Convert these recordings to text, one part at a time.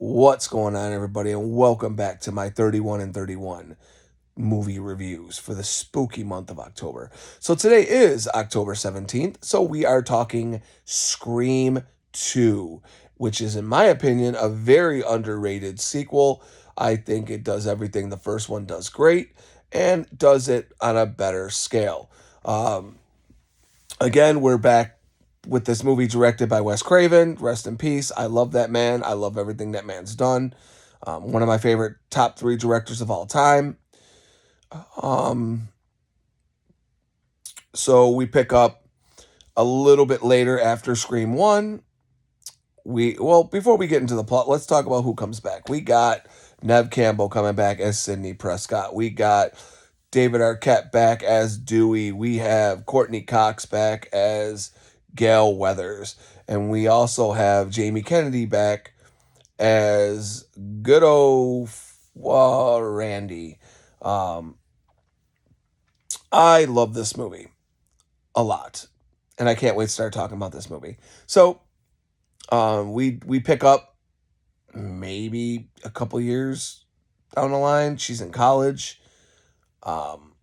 What's going on, everybody, and welcome back to my 31 and 31 movie reviews for the spooky month of October. So today is October 17th, so we are talking Scream 2, which is, in my opinion, a very underrated sequel. I think it does everything the first one does great and does it on a better scale. Um, Again, we're back with this movie directed by Wes Craven. Rest in peace. I love that man. I love everything that man's done. One of my favorite top three directors of all time. Um, so we pick up a little bit later after Scream 1. Before we get into the plot, let's talk about who comes back. We got Nev Campbell coming back as Sidney Prescott. We got David Arquette back as Dewey. We have Courtney Cox back as Gail Weathers. And we also have Jamie Kennedy back as good old Randy. Um, I love this movie a lot. And I can't wait to start talking about this movie. So we pick up maybe a couple years down the line. She's in college. Um,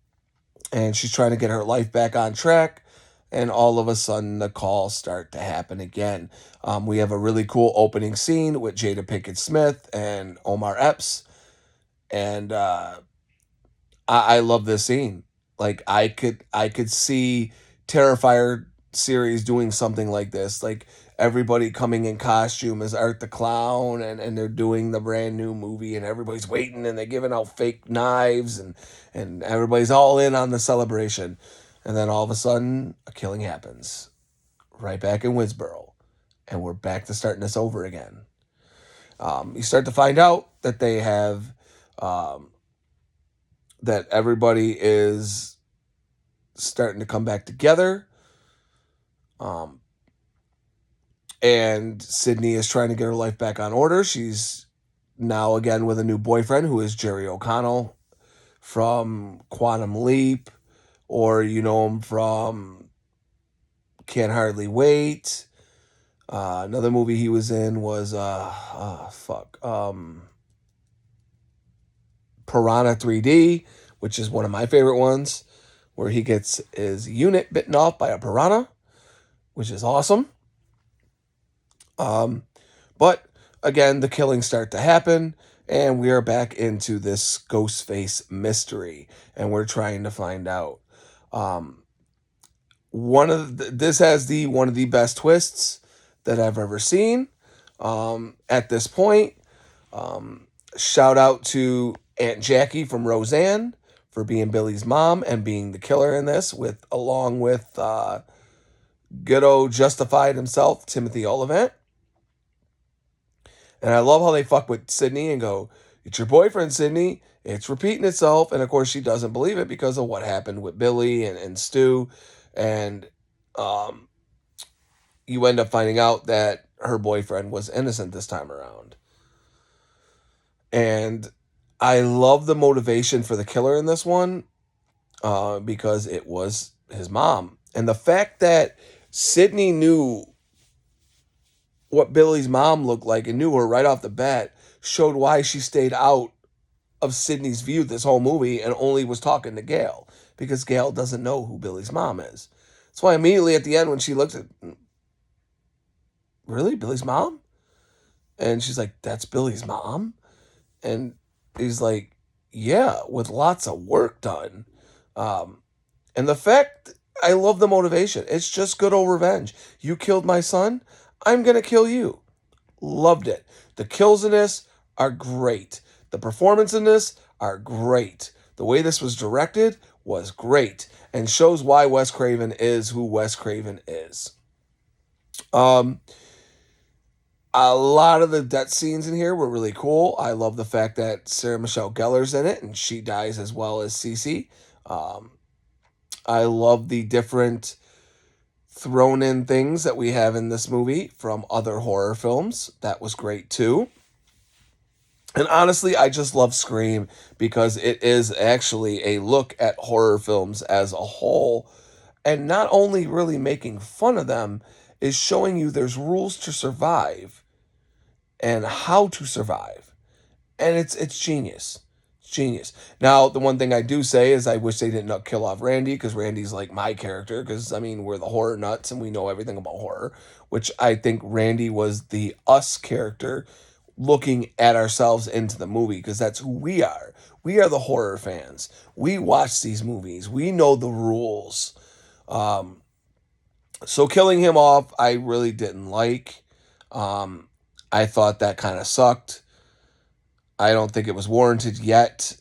and she's trying to get her life back on track. And all of a sudden, the calls start to happen again. We have a really cool opening scene with Jada Pinkett Smith and Omar Epps, and I love this scene. Like I could see Terrifier series doing something like this. Like everybody coming in costume as Art the Clown, and they're doing the brand new movie, and everybody's waiting, and they're giving out fake knives, and everybody's all in on the celebration. And then all of a sudden, a killing happens right back in Winsboro, and we're back to starting this over again. You start to find out that they have um, that everybody is starting to come back together. Um, and Sydney is trying to get her life back on order. She's now again with a new boyfriend who is Jerry O'Connell from Quantum Leap, or you know him from Can't Hardly Wait. Another movie he was in was Piranha 3D, which is one of my favorite ones, where he gets his unit bitten off by a piranha, which is awesome. Um, but again, the killings start to happen, and we are back into this Ghostface mystery, and we're trying to find out. Um, this has the one of the best twists that I've ever seen. At this point, um, shout out to Aunt Jackie from Roseanne for being Billy's mom and being the killer in this, with along with good old Justified himself, Timothy Olyphant. And I love how they fuck with Sydney and go, "It's your boyfriend, Sydney. It's repeating itself." And of course, she doesn't believe it because of what happened with Billy and Stu. And um, you end up finding out that her boyfriend was innocent this time around. And I love the motivation for the killer in this one because it was his mom. And the fact that Sydney knew what Billy's mom looked like and knew her right off the bat showed why she stayed out of Sydney's view this whole movie and only was talking to Gail, because Gail doesn't know who Billy's mom is. That's why immediately at the end when she looks at, really, Billy's mom? And she's like, "That's Billy's mom?" And he's like, "Yeah, with lots of work done." Um, and the fact, I love the motivation. It's just good old revenge. You killed my son, I'm going to kill you. Loved it. The kills in this are great. The performance in this are great. The way this was directed was great and shows why Wes Craven is who Wes Craven is. Um, a lot of the death scenes in here were really cool. I love the fact that Sarah Michelle Gellar's in it and she dies as well as Cece. Um, I love the different thrown in things that we have in this movie from other horror films. That was great too. And honestly, I just love Scream because it is actually a look at horror films as a whole. And not only really making fun of them, is showing you there's rules to survive and how to survive. And it's genius. It's genius. Now, the one thing I do say is I wish they didn't kill off Randy, because Randy's like my character, because I mean, we're the horror nuts and we know everything about horror, which I think Randy was the us character looking at ourselves into the movie, because that's who we are. We are the horror fans. We watch these movies. We know the rules. Um, so killing him off, I really didn't like. Um, I thought that kind of sucked. I don't think it was warranted yet.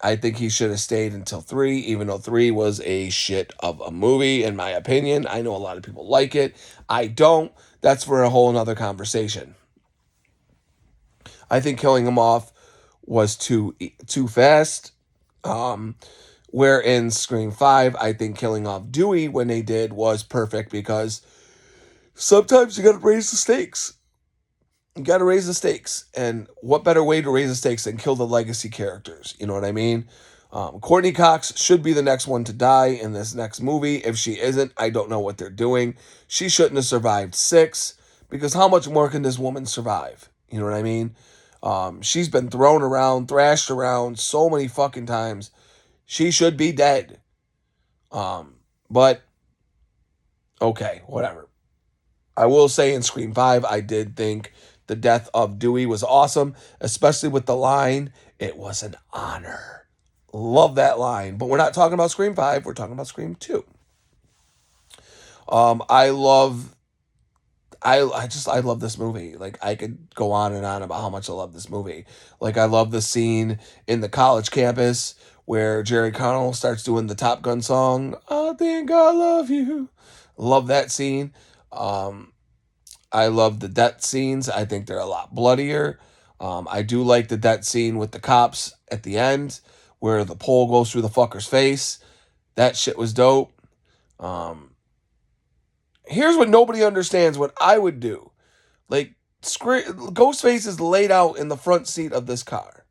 I think he should have stayed until 3, even though 3 was a shit of a movie, in my opinion. I know a lot of people like it. I don't. That's for a whole nother conversation. I think killing him off was too fast. Um, where in Scream 5, I think killing off Dewey when they did was perfect, because sometimes you gotta raise the stakes. You gotta raise the stakes. And what better way to raise the stakes than kill the legacy characters? You know what I mean? Courtney Cox should be the next one to die in this next movie. If she isn't, I don't know what they're doing. She shouldn't have survived 6, because how much more can this woman survive? You know what I mean? She's been thrown around, thrashed around so many fucking times. She should be dead. But okay, whatever. I will say in Scream 5, I did think the death of Dewey was awesome, especially with the line, "It was an honor." Love that line. But we're not talking about Scream 5, we're talking about Scream 2. I love I love this movie. Like, I could go on and on about how much I love this movie. Like, I love the scene in the college campus where Jerry Connell starts doing the Top Gun song, "I think I love you." Love that scene. Um, I love the death scenes. I think they're a lot bloodier. I do like the death scene with the cops at the end, where the pole goes through the fucker's face. That shit was dope. Um, Here's what nobody understands, what I would do. Like, Ghostface is laid out in the front seat of this car.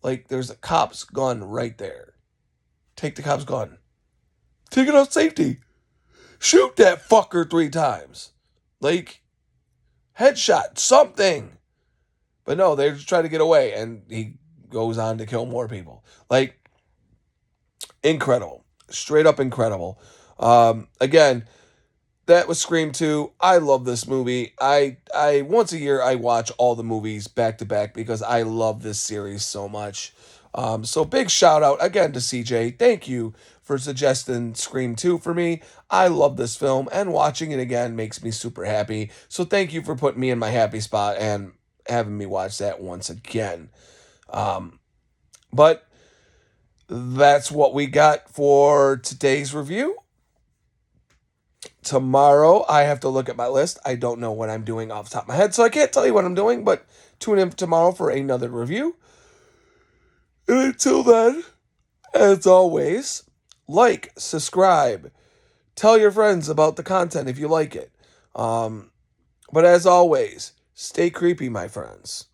Like, there's a cop's gun right there. Take the cop's gun. Take it off safety. Shoot that fucker 3 times. Like, headshot, something. But no, they're just trying to get away, and he goes on to kill more people. Like, incredible. Straight up incredible. Again, that was Scream 2. I love this movie. I once a year I watch all the movies back to back, because I love this series so much. So big shout out again to CJ. Thank you for suggesting Scream 2 for me. I love this film, and watching it again makes me super happy. So thank you for putting me in my happy spot and having me watch that once again. But that's what we got for today's review. Tomorrow, I have to look at my list. I don't know what I'm doing off the top of my head, so I can't tell you what I'm doing, but tune in tomorrow for another review. And until then, as always, like, subscribe, tell your friends about the content if you like it. But as always, stay creepy, my friends.